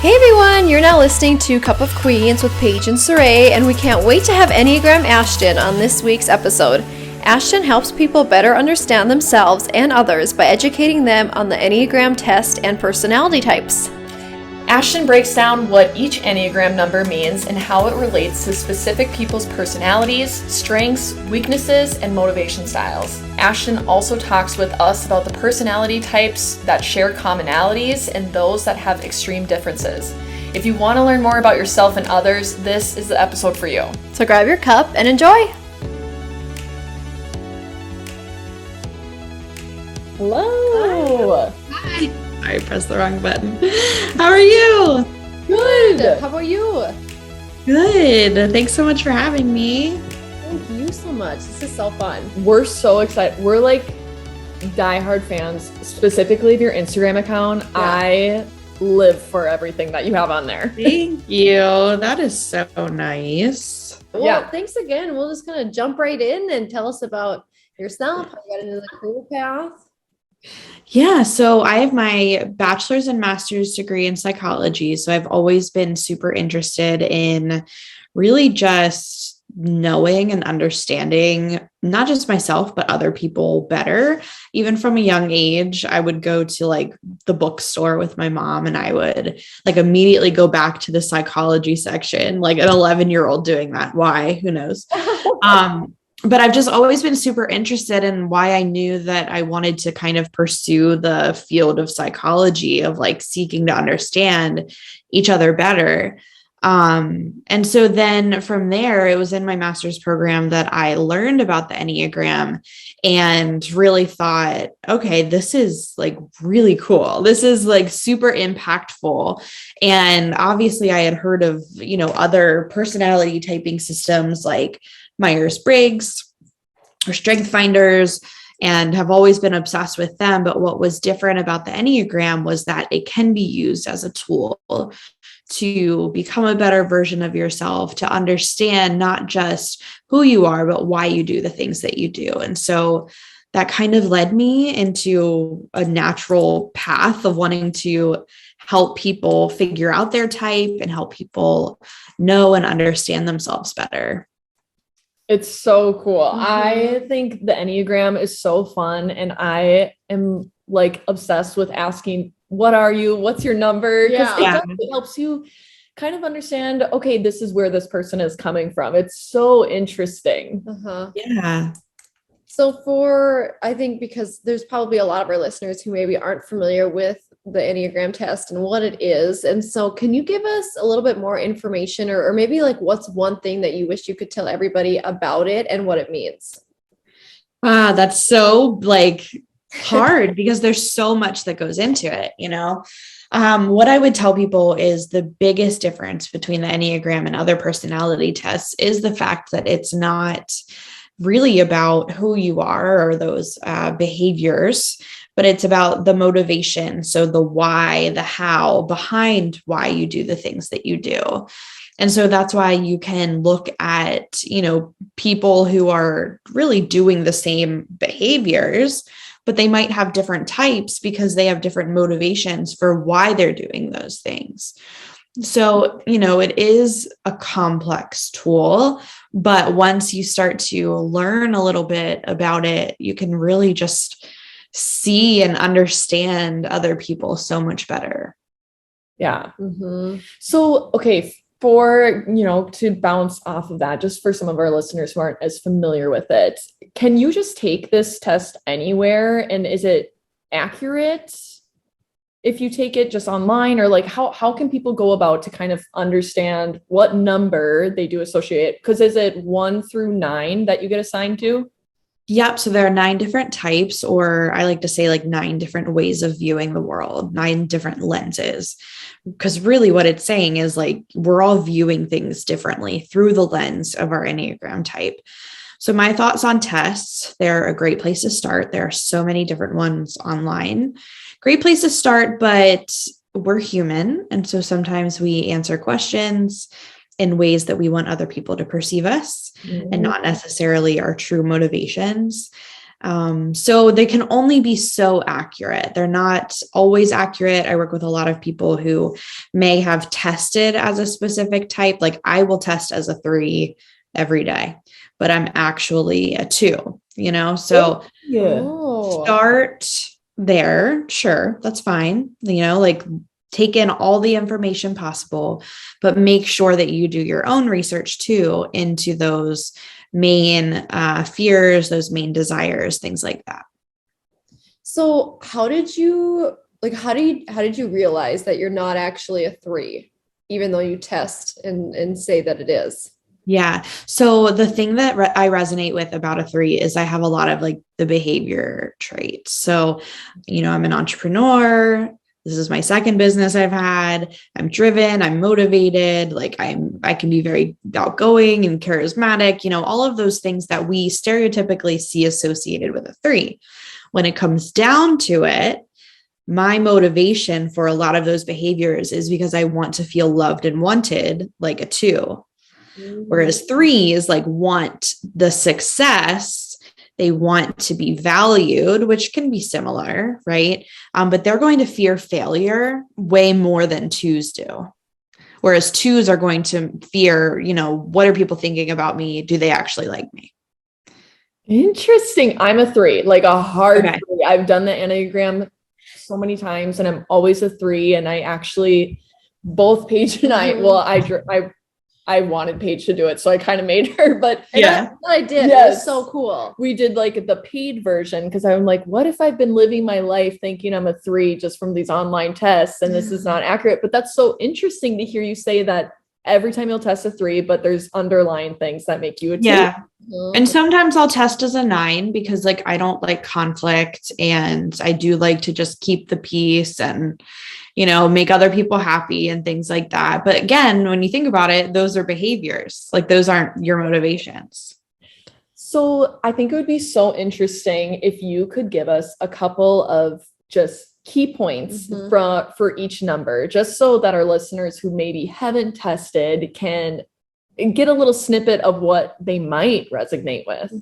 Hey everyone, you're now listening to Cup of Queens with Paige and Saray, and we can't wait to have Enneagram Ashton on this week's episode. Ashton helps people better understand themselves and others by educating them on the Enneagram test and personality types. Ashton breaks down what each Enneagram number means and how it relates to specific people's personalities, strengths, weaknesses, and motivation styles. Ashton also talks with us about the personality types that share commonalities and those that have extreme differences. If you want to learn more about yourself and others, this is the episode for you. So grab your cup and enjoy! Hello! Hi! I pressed the wrong button. How are you? Good! How about you? Good. Thanks so much for having me. Thank you so much. This is so fun. We're so excited. We're like diehard fans, specifically of your Instagram account. Yeah. I live for everything that you have on there. Thank you. That is so nice. Well, thanks again. We'll just kind of jump right in and tell us about yourself. How you got into the career path. Yeah, so I have my bachelor's and master's degree in psychology. So I've always been super interested in really just knowing and understanding not just myself, but other people better. Even from a young age, I would go to like the bookstore with my mom and I would like immediately go back to the psychology section, like an 11-year-old doing that. Why? Who knows? But I've just always been super interested in why I knew that I wanted to kind of pursue the field of psychology, of like seeking to understand each other better. And so then from there, it was in my master's program that I learned about the Enneagram and really thought, okay, this is like really cool. This is like super impactful. And obviously I had heard of, other personality typing systems like Myers-Briggs or Strength Finders, and have always been obsessed with them. But what was different about the Enneagram was that it can be used as a tool to become a better version of yourself, to understand not just who you are, but why you do the things that you do. And so that kind of led me into a natural path of wanting to help people figure out their type and help people know and understand themselves better. It's so cool. Mm-hmm. I think the Enneagram is so fun. And I am like obsessed with asking, what are you? What's your number? Because it helps you kind of understand, okay, this is where this person is coming from. It's so interesting. Yeah. So I think because there's probably a lot of our listeners who maybe aren't familiar with the Enneagram test and what it is. And so can you give us a little bit more information or maybe like what's one thing that you wish you could tell everybody about it and what it means? That's so like hard because there's so much that goes into it, What I would tell people is the biggest difference between the Enneagram and other personality tests is the fact that it's not really about who you are or those behaviors, but it's about the motivation. So the why, the how behind why you do the things that you do. And so that's why you can look at, people who are really doing the same behaviors, but they might have different types because they have different motivations for why they're doing those things. So, it is a complex tool, but once you start to learn a little bit about it, you can really just see and understand other people so much better. Yeah. Mm-hmm. So, okay, to bounce off of that, just for some of our listeners who aren't as familiar with it, can you just take this test anywhere? And is it accurate if you take it just online, or like how can people go about to kind of understand what number they do associate? Because is it 1 through 9 that you get assigned to? Yep. So there are 9 different types, or I like to say like 9 different ways of viewing the world, 9 different lenses. Because really what it's saying is like, we're all viewing things differently through the lens of our Enneagram type. So my thoughts on tests, they're a great place to start. There are so many different ones online. Great place to start, but we're human. And so sometimes we answer questions in ways that we want other people to perceive us and not necessarily our true motivations. So they can only be so accurate. They're not always accurate. I work with a lot of people who may have tested as a specific type. Like I will test as a 3 every day, but I'm actually a 2, so start there. Sure. That's fine. Like take in all the information possible, but make sure that you do your own research too into those main fears, those main desires, things like that. So how did you realize that you're not actually a 3, even though you test and say that it is? Yeah. So the thing that I resonate with about a 3 is I have a lot of like the behavior traits. So, I'm an entrepreneur. This is my second business I've had. I'm driven, I'm motivated, like I can be very outgoing and charismatic, all of those things that we stereotypically see associated with a 3. When it comes down to it, my motivation for a lot of those behaviors is because I want to feel loved and wanted like a 2. Whereas 3 is like want the success. They want to be valued, which can be similar, right? But they're going to fear failure way more than 2s do. Whereas 2s are going to fear, what are people thinking about me? Do they actually like me? Interesting. I'm a 3, like a hard 3. I've done the Enneagram so many times and I'm always a 3. And I actually, both Paige and I wanted Paige to do it, so I kind of made her, but yeah, I did. Yes. It was so cool. We did like the paid version because I'm like, what if I've been living my life thinking I'm a 3 just from these online tests and this is not accurate? But that's so interesting to hear you say that every time you'll test a 3, but there's underlying things that make you a 2. Yeah. And sometimes I'll test as a 9 because like I don't like conflict and I do like to just keep the peace and make other people happy and things like that. But again, when you think about it, those are behaviors. Like those aren't your motivations. So I think it would be so interesting if you could give us a couple of just key points for each number, just so that our listeners who maybe haven't tested can get a little snippet of what they might resonate with.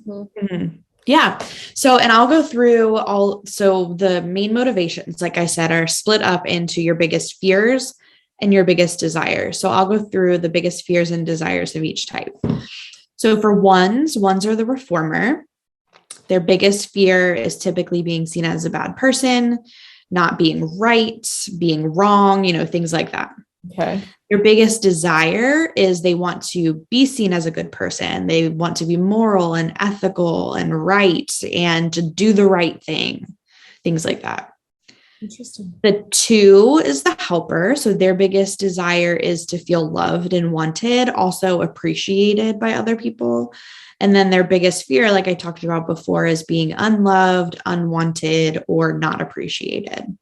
Yeah. So, and I'll go through so the main motivations, like I said, are split up into your biggest fears and your biggest desires. So I'll go through the biggest fears and desires of each type. So for ones are the reformer. Their biggest fear is typically being seen as a bad person, not being right, being wrong, things like that. Okay. Your biggest desire is they want to be seen as a good person. They want to be moral and ethical and right and to do the right thing, things like that. Interesting. The 2 is the helper. So their biggest desire is to feel loved and wanted, also appreciated by other people. And then their biggest fear, like I talked about before, is being unloved, unwanted, or not appreciated.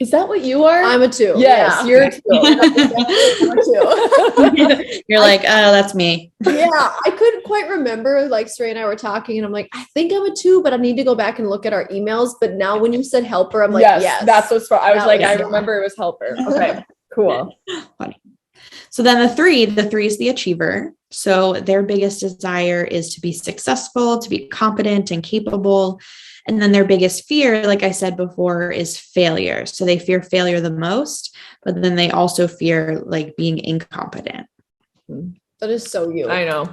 Is that what you are? I'm a 2. Yes, you're a 2. You're like, oh, that's me. Yeah, I couldn't quite remember. Like Stray and I were talking, and I'm like, I think I'm a 2, but I need to go back and look at our emails. But now, when you said helper, I'm like, yes, that's what's. I was like, I remember it was helper. Okay, cool. Funny. So then the 3 is the achiever. So their biggest desire is to be successful, to be competent and capable. And then their biggest fear, like I said before, is failure. So they fear failure the most, but then they also fear like being incompetent. That is so you. I know.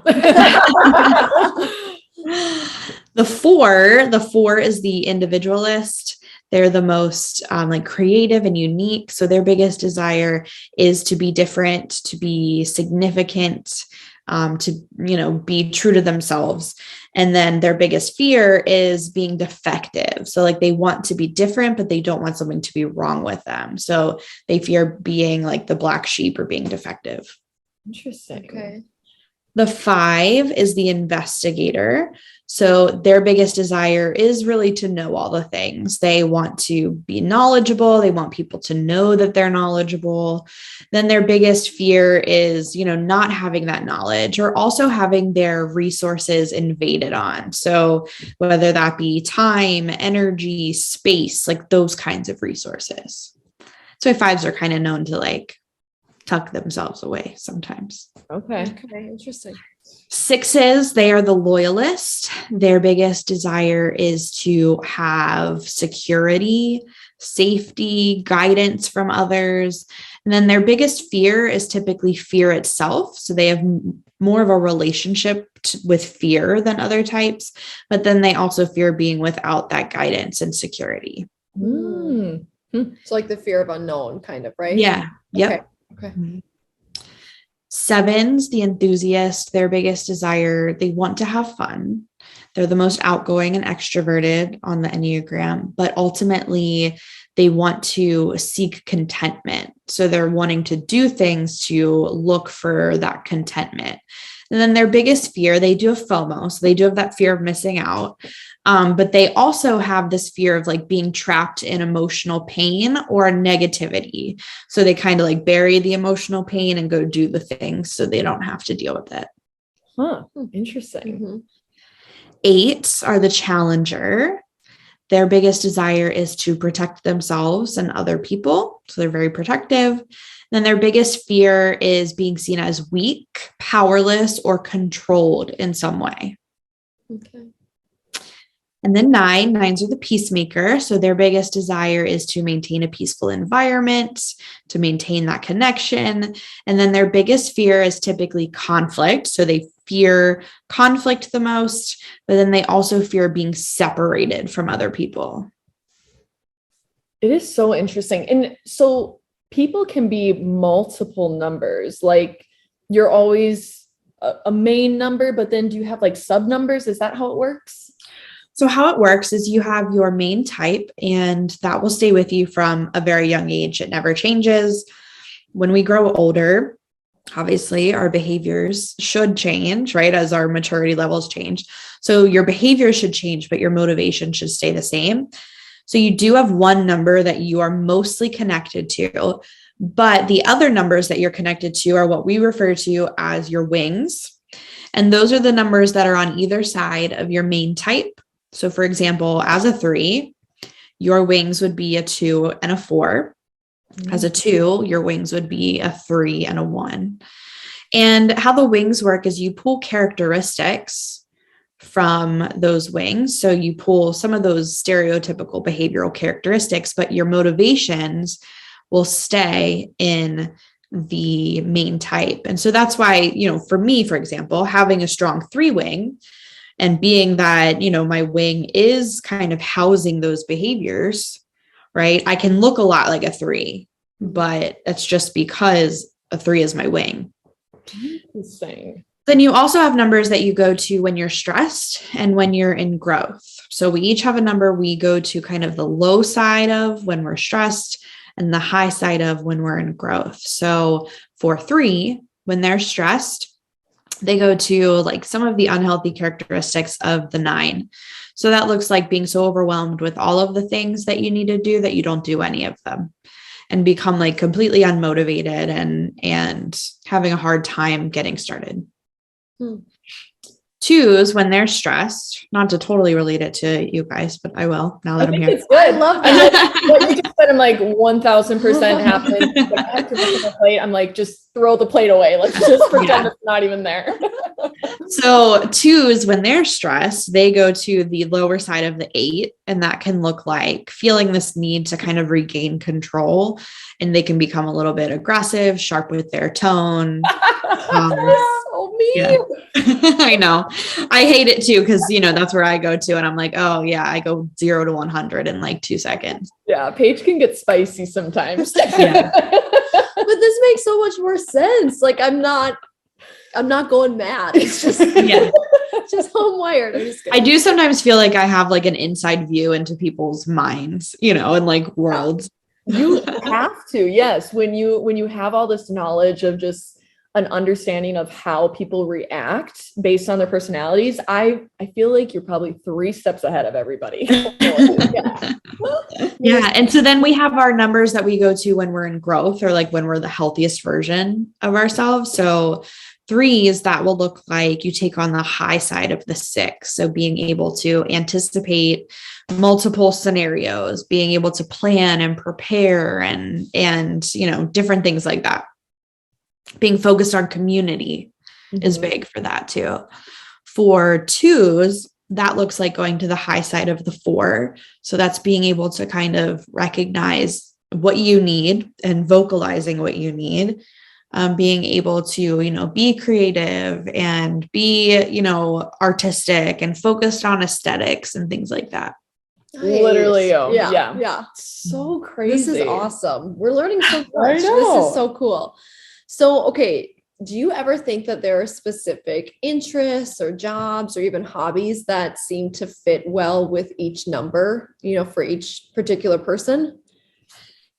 The 4 is the individualist. They're the most like creative and unique. So their biggest desire is to be different, to be significant, to, be true to themselves. And then their biggest fear is being defective. So like they want to be different, but they don't want something to be wrong with them. So they fear being like the black sheep or being defective. Interesting. Okay. The 5 is the investigator. So their biggest desire is really to know all the things. They want to be knowledgeable. They want people to know that they're knowledgeable. Then their biggest fear is, not having that knowledge or also having their resources invaded on. So whether that be time, energy, space, like those kinds of resources. So 5s are kind of known to like tuck themselves away sometimes. Okay. Okay, interesting. 6s, they are the loyalist. Their biggest desire is to have security, safety, guidance from others. And then their biggest fear is typically fear itself. So they have more of a relationship with fear than other types, but then they also fear being without that guidance and security. Mm. So like the fear of unknown kind of, right? Yeah. Yep. Okay. 7s, the enthusiast, their biggest desire, they want to have fun. They're the most outgoing and extroverted on the Enneagram, but ultimately they want to seek contentment. So they're wanting to do things to look for that contentment. And then their biggest fear, they do have FOMO. So they do have that fear of missing out. But they also have this fear of like being trapped in emotional pain or negativity. So they kind of like bury the emotional pain and go do the things so they don't have to deal with it. Huh. Interesting. Mm-hmm. 8s are the challenger. Their biggest desire is to protect themselves and other people. So they're very protective. Then their biggest fear is being seen as weak, powerless, or controlled in some way. Okay. And then 9s are the peacemaker. So their biggest desire is to maintain a peaceful environment, to maintain that connection. And then their biggest fear is typically conflict. So they fear conflict the most, but then they also fear being separated from other people. It is so interesting. And so people can be multiple numbers. Like you're always a main number, but then do you have like sub numbers? Is that how it works? So how it works is you have your main type, and that will stay with you from a very young age. It never changes. When we grow older, obviously our behaviors should change, right? As our maturity levels change. So your behavior should change, but your motivation should stay the same. So you do have one number that you are mostly connected to, but the other numbers that you're connected to are what we refer to as your wings. And those are the numbers that are on either side of your main type. So for example, as a 3, your wings would be a 2 and a 4. As a 2, your wings would be a 3 and a 1. And how the wings work is you pull characteristics from those wings. So you pull some of those stereotypical behavioral characteristics, but your motivations will stay in the main type. And so that's why, for me, for example, having a strong 3 wing and being that, my wing is kind of housing those behaviors, right? I can look a lot like a 3, but that's just because a 3 is my wing. Interesting. Then you also have numbers that you go to when you're stressed and when you're in growth. So we each have a number we go to kind of the low side of when we're stressed and the high side of when we're in growth. So for 3, when they're stressed, they go to like some of the unhealthy characteristics of the 9. So that looks like being so overwhelmed with all of the things that you need to do that you don't do any of them and become like completely unmotivated and having a hard time getting started. 2s, when they're stressed, not to totally relate it to you guys, but I will now that I'm here. It's good. I love that. What you just said, I'm like 1000% happening. When I have to look at the plate, I'm like, just throw the plate away. Let's just pretend it's not even there. So 2s, when they're stressed, they go to the lower side of the 8, and that can look like feeling this need to kind of regain control, and they can become a little bit aggressive, sharp with their tone. So mean. Yeah. I know. I hate it too, because that's where I go to, and I'm like, oh yeah, I go 0 to 100 in like 2 seconds. Yeah, Paige can get spicy sometimes. Yeah. But this makes so much more sense. Like I'm not going mad. It's just it's just how I'm wired. I'm just kidding. I do sometimes feel like I have like an inside view into people's minds, and like worlds. You have to, yes. When you have all this knowledge of just an understanding of how people react based on their personalities, I feel like you're probably 3 steps ahead of everybody. Yeah. And so then we have our numbers that we go to when we're in growth, or like when we're the healthiest version of ourselves. So 3s, that will look like you take on the high side of the 6. So being able to anticipate multiple scenarios, being able to plan and prepare and different things like that. being focused on community is big for that too. For 2s, that looks like going to the high side of the 4. So that's being able to kind of recognize what you need and vocalizing what you need, being able to, be creative and be, artistic and focused on aesthetics and things like that. Nice. Literally, yeah. So crazy. This is awesome. We're learning so much. This is so cool. So, okay, do you ever think that there are specific interests or jobs or even hobbies that seem to fit well with each number, for each particular person?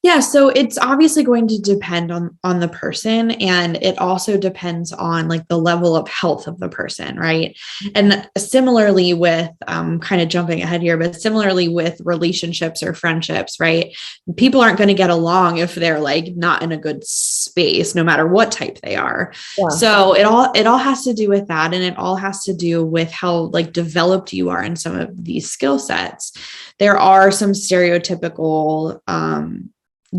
Yeah, so it's obviously going to depend on the person, and it also depends on like the level of health of the person, right? And similarly with kind of jumping ahead here, but similarly with relationships or friendships, right? People aren't going to get along if they're like not in a good space, no matter what type they are. Yeah. So it all has to do with that, and it all has to do with how like developed you are in some of these skill sets. There are some stereotypical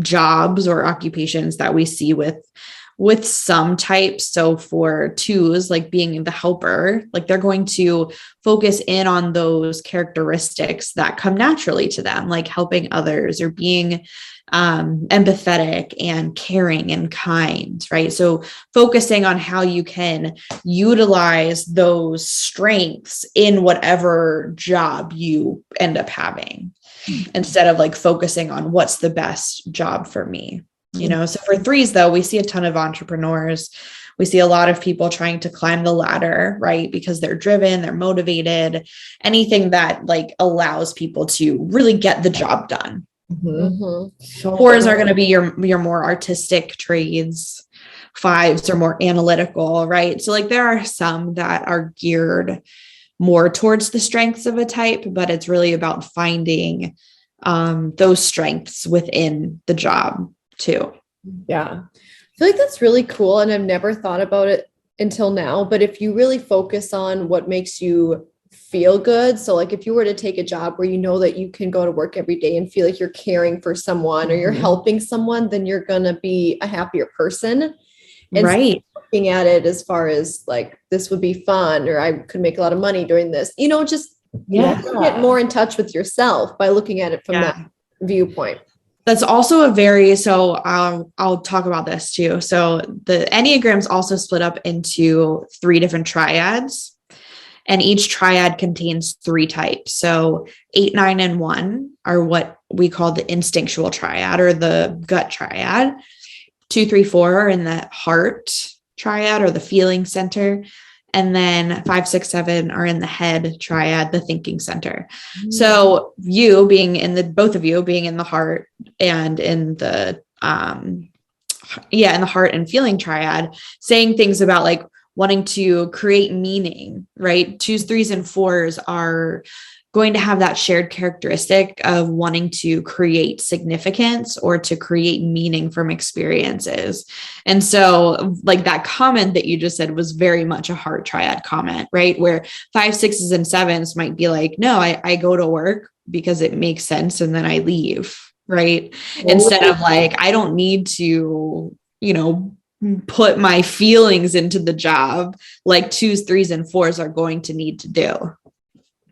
jobs or occupations that we see with some types. So for 2s, like being the helper, like they're going to focus in on those characteristics that come naturally to them, like helping others or being empathetic and caring and kind, right? So focusing on how you can utilize those strengths in whatever job you end up having, instead of like focusing on what's the best job for me. So for 3s though, we see a ton of entrepreneurs. We see a lot of people trying to climb the ladder, right? Because they're driven, they're motivated, anything that like allows people to really get the job done. So 4s are going to be your more artistic trades. 5s are more analytical, right? So like there are some that are geared more towards the strengths of a type, but it's really about finding those strengths within the job too. Yeah. I feel like that's really cool. And I've never thought about it until now, but if you really focus on what makes you feel good. So like if you were to take a job where you know that you can go to work every day and feel like you're caring for someone or you're helping someone, then you're going to be a happier person. And right. Looking at it as far as like, this would be fun, or I could make a lot of money doing this, just get more in touch with yourself by looking at it from that viewpoint. That's also so I'll talk about this too. So the Enneagram's also split up into 3 different triads, and each triad contains 3 types. So 8, 9, and 1 are what we call the instinctual triad or the gut triad. 2, 3, 4 are in the heart triad or the feeling center. And then 5, 6, 7 are in the head triad, the thinking center. So both of you being in the heart and in the, in the heart and feeling triad, saying things about like wanting to create meaning, right? 2s, 3s, and 4s are going to have that shared characteristic of wanting to create significance or to create meaning from experiences. And so like that comment that you just said was very much a heart triad comment, right? Where 5, 6s, and 7s might be like, no, I go to work because it makes sense and then I leave, right? Instead of like, I don't need to, put my feelings into the job like 2s, 3s, and 4s are going to need to do.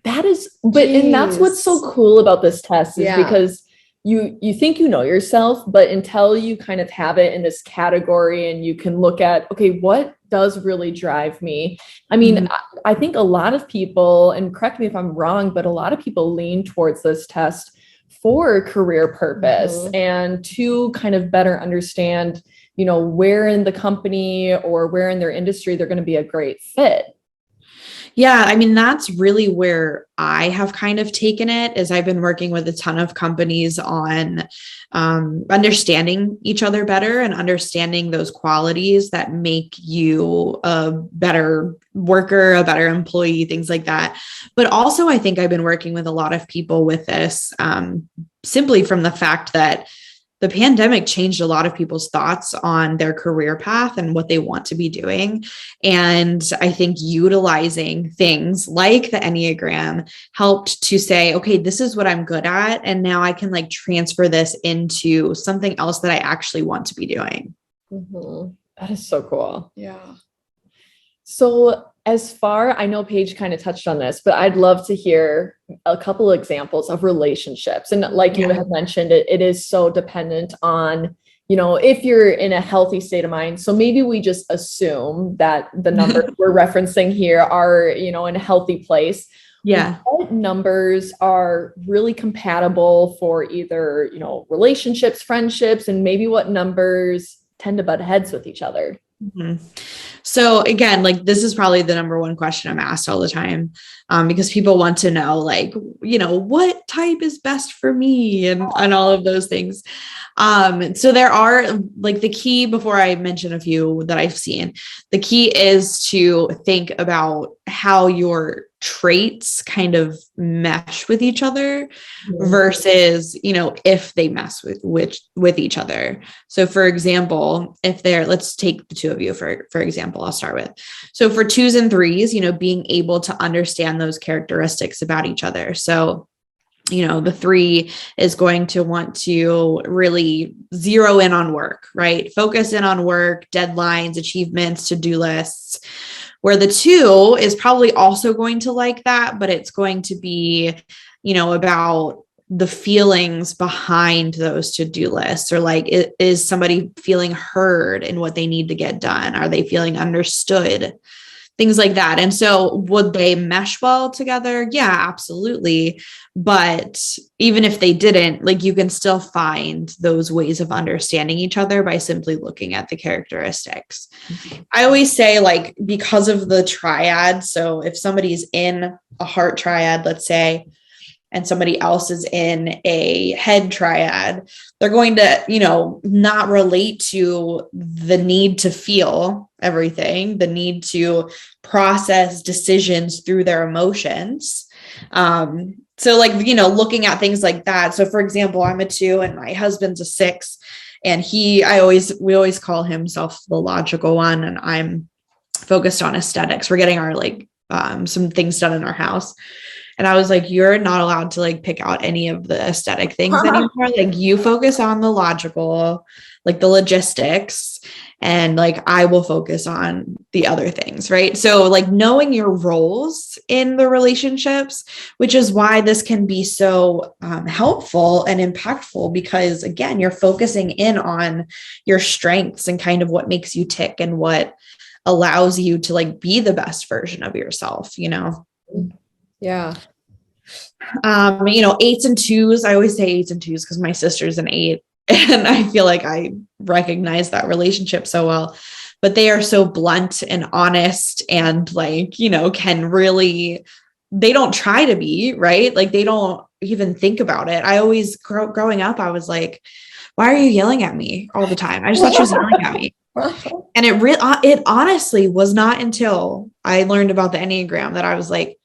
And that's what's so cool about this test is because you think yourself, but until you kind of have it in this category and you can look at, okay, what does really drive me? I mean, I think a lot of people, and correct me if I'm wrong, but a lot of people lean towards this test for career purpose and to kind of better understand, where in the company or where in their industry they're going to be a great fit. Yeah, I mean, that's really where I have kind of taken it, is I've been working with a ton of companies on understanding each other better and understanding those qualities that make you a better worker, a better employee, things like that. But also, I think I've been working with a lot of people with this simply from the fact that the pandemic changed a lot of people's thoughts on their career path and what they want to be doing. And I think utilizing things like the Enneagram helped to say, okay, this is what I'm good at. And now I can like transfer this into something else that I actually want to be doing. That is so cool. Yeah. So I know Paige kind of touched on this, but I'd love to hear a couple of examples of relationships. And like you have mentioned, it is so dependent on, if you're in a healthy state of mind. So maybe we just assume that the numbers we're referencing here are, in a healthy place. Yeah. What numbers are really compatible for either, relationships, friendships, and maybe what numbers tend to butt heads with each other? Mm-hmm. So again, like this is probably the number one question I'm asked all the time, because people want to know, like, what type is best for me and all of those things. So there are like the key, before I mention a few that I've seen, the key is to think about how your traits kind of mesh with each other versus, if they mess with each other. So for example, let's take the two of you for example, I'll start with. So for 2s and 3s, being able to understand those characteristics about each other. So the 3 is going to want to really zero in on work, right? Focus in on work, deadlines, achievements, to-do lists, where the 2 is probably also going to like that, but it's going to be, about the feelings behind those to-do lists, or like, is somebody feeling heard in what they need to get done? Are they feeling understood? Things like that. And so would they mesh well together? Yeah, absolutely. But even if they didn't, like, you can still find those ways of understanding each other by simply looking at the characteristics. I always say, like, because of the triad. So if somebody's in a heart triad, let's say, and somebody else is in a head triad, they're going to, not relate to the need to feel everything, the need to process decisions through their emotions. So like, looking at things like that. So for example, I'm a 2 and my husband's a 6, and we always call himself the logical one. And I'm focused on aesthetics. We're getting our some things done in our house. And I was like, you're not allowed to like pick out any of the aesthetic things anymore. Like, you focus on the logical, like the logistics, and like, I will focus on the other things. Right. So like knowing your roles in the relationships, which is why this can be so helpful and impactful, because again, you're focusing in on your strengths and kind of what makes you tick and what allows you to like be the best version of yourself, Yeah. 8s and 2s. I always say 8s and 2s because my sister's an 8, and I feel like I recognize that relationship so well. But they are so blunt and honest, and like, can really, they don't try to be, right? Like, they don't even think about it. I always, growing up, I was like, why are you yelling at me all the time? I just thought she was yelling at me. And it honestly was not until I learned about the Enneagram that I was like,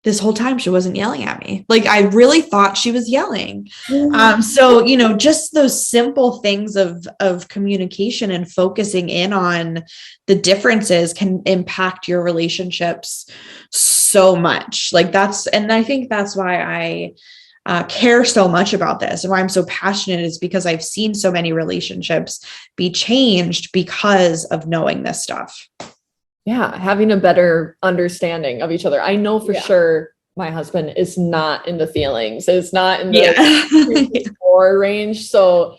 this whole time she wasn't yelling at me. Like, I really thought she was yelling. So, just those simple things of communication and focusing in on the differences can impact your relationships so much. Like, and I think that's why I care so much about this, and why I'm so passionate, is because I've seen so many relationships be changed because of knowing this stuff. Yeah, having a better understanding of each other. I know for sure my husband is not in the feelings. It's not in the 4 range. So,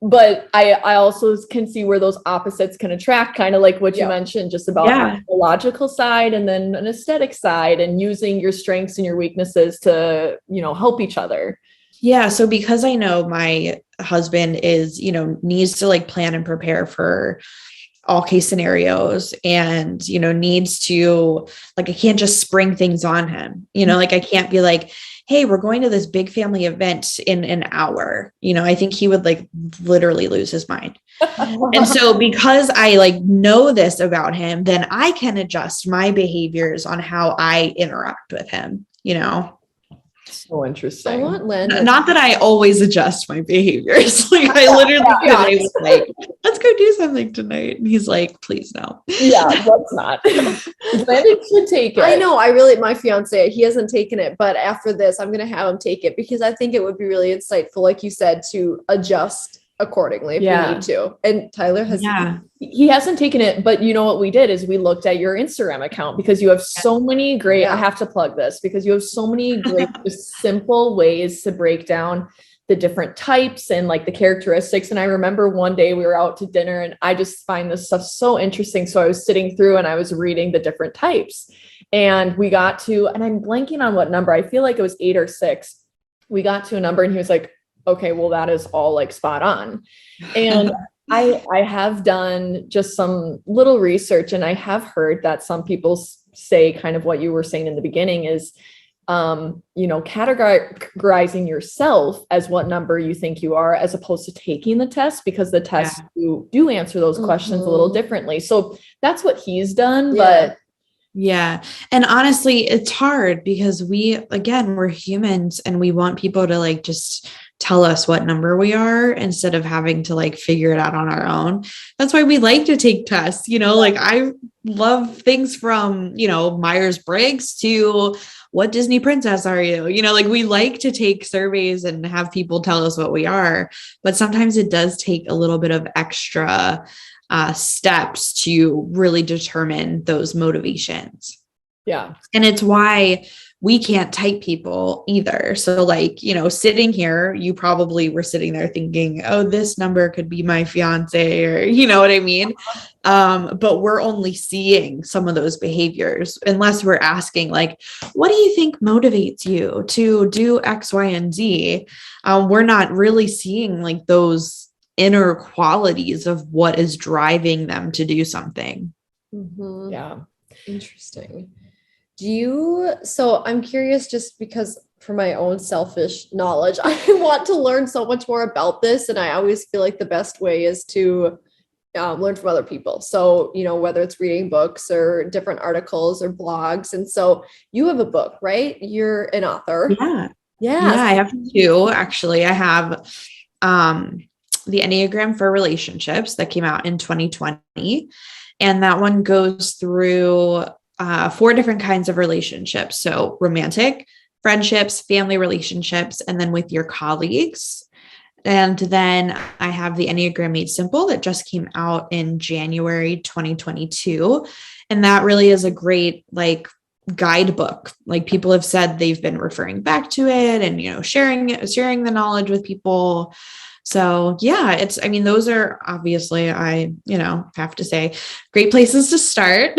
but I also can see where those opposites can attract, kind of like what you mentioned, just about the logical side and then an aesthetic side, and using your strengths and your weaknesses to, help each other. Yeah. So because I know my husband is, needs to like plan and prepare for all case scenarios, and, needs to, like, I can't just spring things on him, like, I can't be like, hey, we're going to this big family event in an hour. I think he would like literally lose his mind. And so because I like know this about him, then I can adjust my behaviors on how I interact with him, So interesting. I want Lynn. Not that I always adjust my behaviors. Like, I literally today was like, let's go do something tonight. And he's like, please no. Yeah, let's not. Landon should take it. I know. My fiance, he hasn't taken it, but after this, I'm going to have him take it, because I think it would be really insightful, like you said, to adjust accordingly if you need to. And Tyler has, he hasn't taken it, but you know what we did is we looked at your Instagram account because you have so many great, I have to plug this because you have so many great, simple ways to break down the different types and like the characteristics. And I remember one day we were out to dinner and I just find this stuff so interesting. So I was sitting through and I was reading the different types and we got to, and I'm blanking on what number, I feel like it was 8 or 6. We got to a number and he was like, okay, well, that is all like spot on. And I have done just some little research and I have heard that some people say kind of what you were saying in the beginning is, categorizing yourself as what number you think you are, as opposed to taking the test, because the tests do answer those questions a little differently. So that's what he's done. But yeah. And honestly, it's hard because we're humans and we want people to like, just tell us what number we are instead of having to like figure it out on our own. That's why we like to take tests, like I love things from, Myers-Briggs to what Disney princess are you? Like we like to take surveys and have people tell us what we are, but sometimes it does take a little bit of extra steps to really determine those motivations. Yeah. And it's why we can't type people either. So like, sitting here, you probably were sitting there thinking, oh, this number could be my fiance, or you know what I mean? But we're only seeing some of those behaviors unless we're asking like, what do you think motivates you to do X, Y, and Z? We're not really seeing like those inner qualities of what is driving them to do something. Mm-hmm. Yeah. Interesting. So I'm curious, just because for my own selfish knowledge, I want to learn so much more about this. And I always feel like the best way is to learn from other people. So, whether it's reading books or different articles or blogs. And so you have a book, right? You're an author. Yeah, I have 2, actually. I have the Enneagram for Relationships that came out in 2020. And that one goes through 4 different kinds of relationships. So romantic, friendships, family relationships, and then with your colleagues. And then I have the Enneagram Made Simple that just came out in January 2022. And that really is a great like guidebook. Like people have said they've been referring back to it and, sharing the knowledge with people. So yeah, those are obviously, I have to say, great places to start,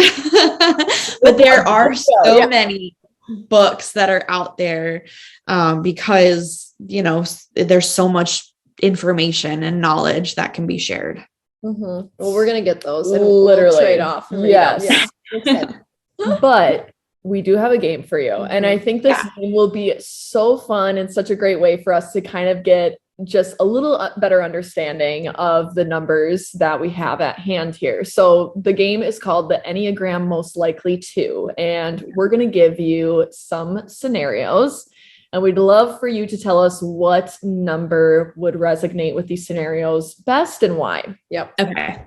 but there are so many books that are out there because, there's so much information and knowledge that can be shared. Mm-hmm. Well, we're going to get those and literally we'll trade off. Yes. But we do have a game for you. Mm-hmm. And I think this game will be so fun and such a great way for us to kind of get just a little better understanding of the numbers that we have at hand here. So the game is called the Enneagram Most Likely To, and we're going to give you some scenarios, and we'd love for you to tell us what number would resonate with these scenarios best and why. Yep. Okay.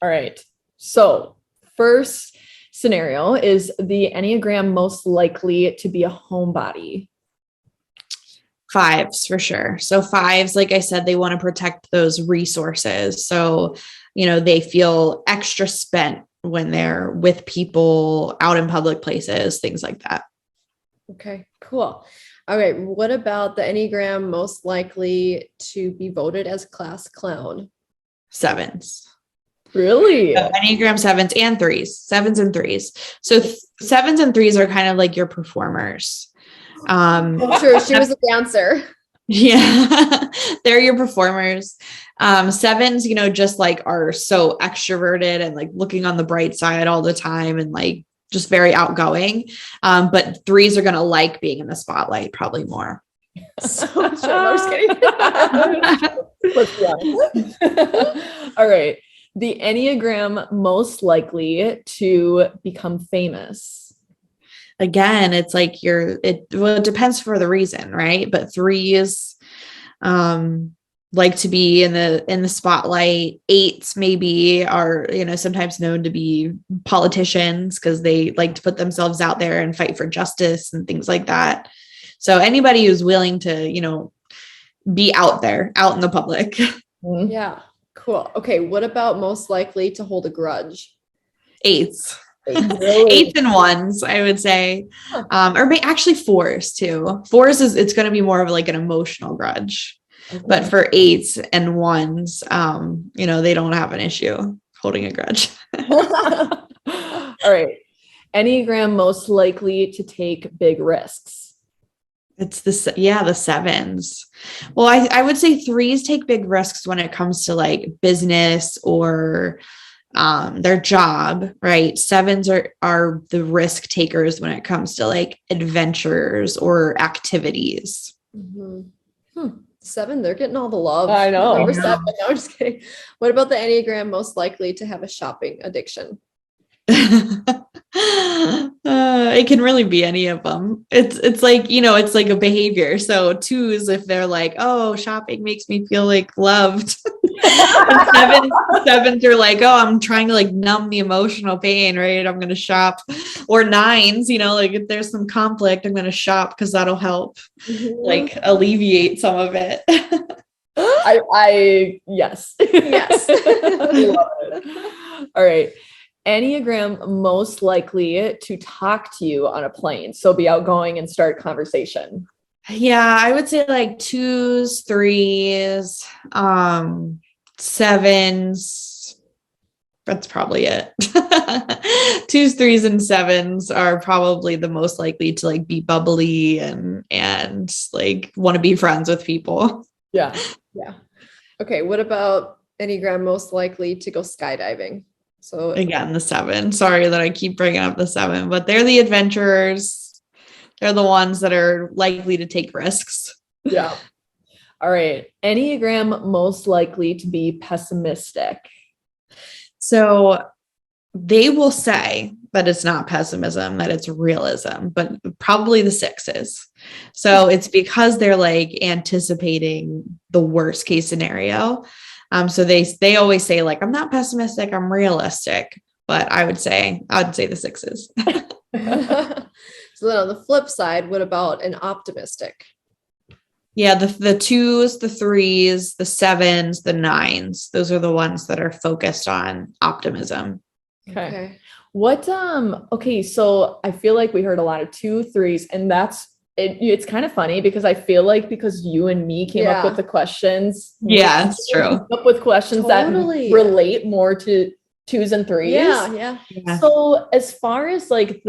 All right. So first scenario is the Enneagram most likely to be a homebody. 5s for sure. So 5s, like I said, they want to protect those resources. So, they feel extra spent when they're with people out in public places, things like that. Okay, cool. All right. What about the Enneagram most likely to be voted as class clown? 7s. Really? So Enneagram 7s and 3s, 7s and 3s. So 7s and 3s are kind of like your performers. I'm sure she was a dancer. Yeah, they're your performers. 7s, just like are so extroverted and like looking on the bright side all the time and like just very outgoing. But 3s are going to like being in the spotlight probably more. So sure. I'm just kidding. Let's be honest. All right. The Enneagram most likely to become famous. Again, it's like it depends for the reason, right? But 3s like to be in the spotlight. 8s maybe are, sometimes known to be politicians because they like to put themselves out there and fight for justice and things like that. So anybody who's willing to, be out there, out in the public. Yeah. Cool. Okay. What about most likely to hold a grudge? Eights. Really? Eights and ones, I would say. Actually fours too. Fours it's going to be more of like an emotional grudge. Okay. But for eights and ones, they don't have an issue holding a grudge. All right. Enneagram most likely to take big risks. It's the sevens. Well, I would say threes take big risks when it comes to like business or their job, right? Sevens are the risk takers when it comes to like adventures or activities. Seven, they're getting all the love. I know. Number seven. No, I'm just kidding. What about the Enneagram most likely to have a shopping addiction? It can really be any of them. It's like, it's like a behavior. So twos, if they're like, oh, shopping makes me feel like loved. And sevens are like, oh, I'm trying to like numb the emotional pain, right? I'm going to shop. Or nines, like if there's some conflict, I'm going to shop because that'll help like alleviate some of it. Yes. Yes. Love it. All right. Enneagram most likely to talk to you on a plane. So be outgoing and start conversation. Yeah, I would say like twos, threes, sevens. That's probably it. Twos, threes, and sevens are probably the most likely to like be bubbly and like want to be friends with people. Yeah. Yeah. Okay. What about Enneagram most likely to go skydiving? So again, the seven. Sorry that I keep bringing up the seven, but they're the adventurers. They're the ones that are likely to take risks. Yeah. All right. Enneagram most likely to be pessimistic. So they will say that it's not pessimism, that it's realism, but probably the sixes. So it's because they're like anticipating the worst case scenario. So they always say like, I'm not pessimistic, I'm realistic, but I'd say the sixes. So then on the flip side, what about an optimistic? Yeah, the twos, the threes, the sevens, the nines, those are the ones that are focused on optimism. Okay. Okay, so I feel like we heard a lot of 2, 3s, and it's kind of funny because I feel like because you and me came up with the questions. Yeah, it's true. Up with questions that relate more to 2s and 3s. Yeah. So as far as like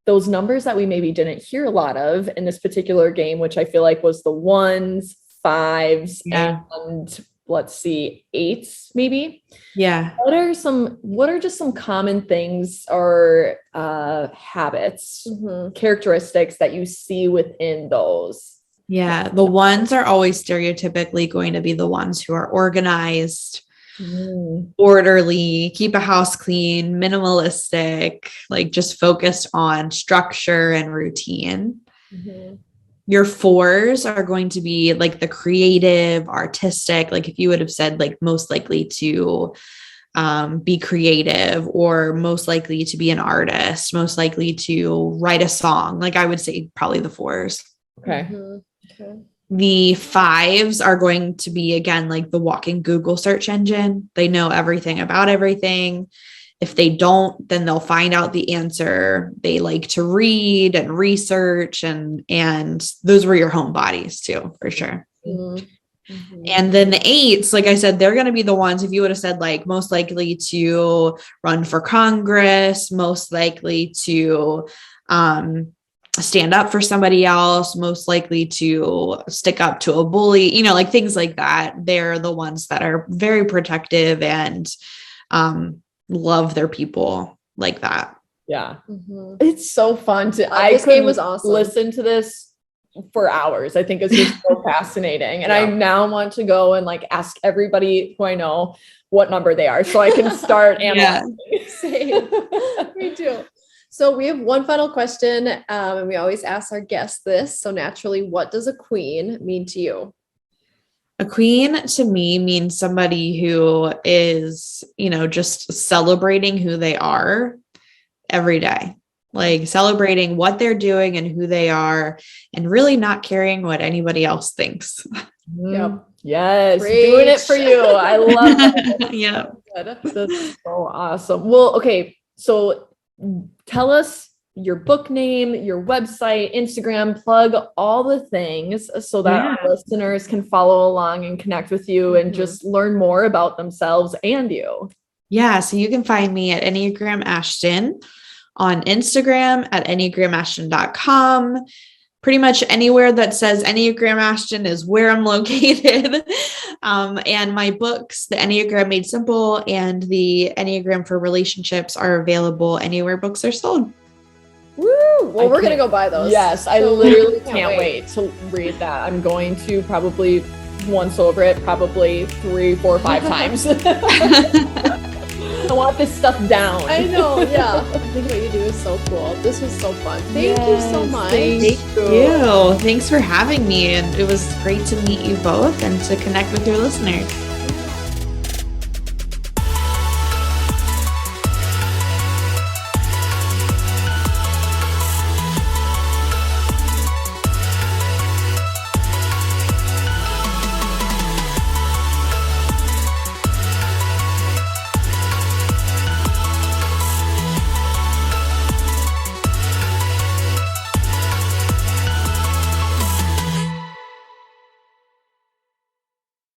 those numbers that we maybe didn't hear a lot of in this particular game, which I feel like was the 1s, 5s, and let's see, 8s maybe. Yeah. What are just some common things or habits, characteristics that you see within those? Yeah. The ones are always stereotypically going to be the ones who are organized, orderly, keep a house clean, minimalistic, like just focused on structure and routine. Your 4s are going to be like the creative, artistic, like if you would have said like most likely to be creative or most likely to be an artist, most likely to write a song, like I would say probably the 4s. Okay. The 5s are going to be, again, like the walking Google search engine. They know everything about everything. If they don't, then they'll find out the answer. They like to read and research, and those were your homebodies too, for sure. And then the 8s, like I said, they're going to be the ones, if you would have said like most likely to run for Congress, most likely to stand up for somebody else, most likely to stick up to a bully, like things like that. They're the ones that are very protective and love their people like that. Yeah. It's so fun to this game was awesome. Listen to this for hours. I think it's just so fascinating. And I now want to go and like ask everybody who I know what number they are so I can start analyzing. Same. Me too. So we have one final question, and we always ask our guests this. So naturally, what does a queen mean to you? A queen to me means somebody who is, just celebrating who they are every day, like celebrating what they're doing and who they are, and really not caring what anybody else thinks. Yep. Yes. Preach. Doing it for you. I love it. Yeah. That's so awesome. Well, okay. So tell us your book name, your website, Instagram, plug all the things so that our listeners can follow along and connect with you and just learn more about themselves and you. Yeah. So you can find me at Enneagram Ashton on Instagram at enneagramashton.com. Pretty much anywhere that says Enneagram Ashton is where I'm located. And my books, The Enneagram Made Simple and The Enneagram for Relationships, are available anywhere books are sold. Woo! Well, we're going to go buy those. Yes, I literally can't wait to read that. I'm going to probably once over it, probably 3, 4, 5 times. I want this stuff down. I know, yeah. I think what you do is so cool. This was so fun. Thank you so much. Thank you. Thanks for having me. And it was great to meet you both and to connect with your listeners.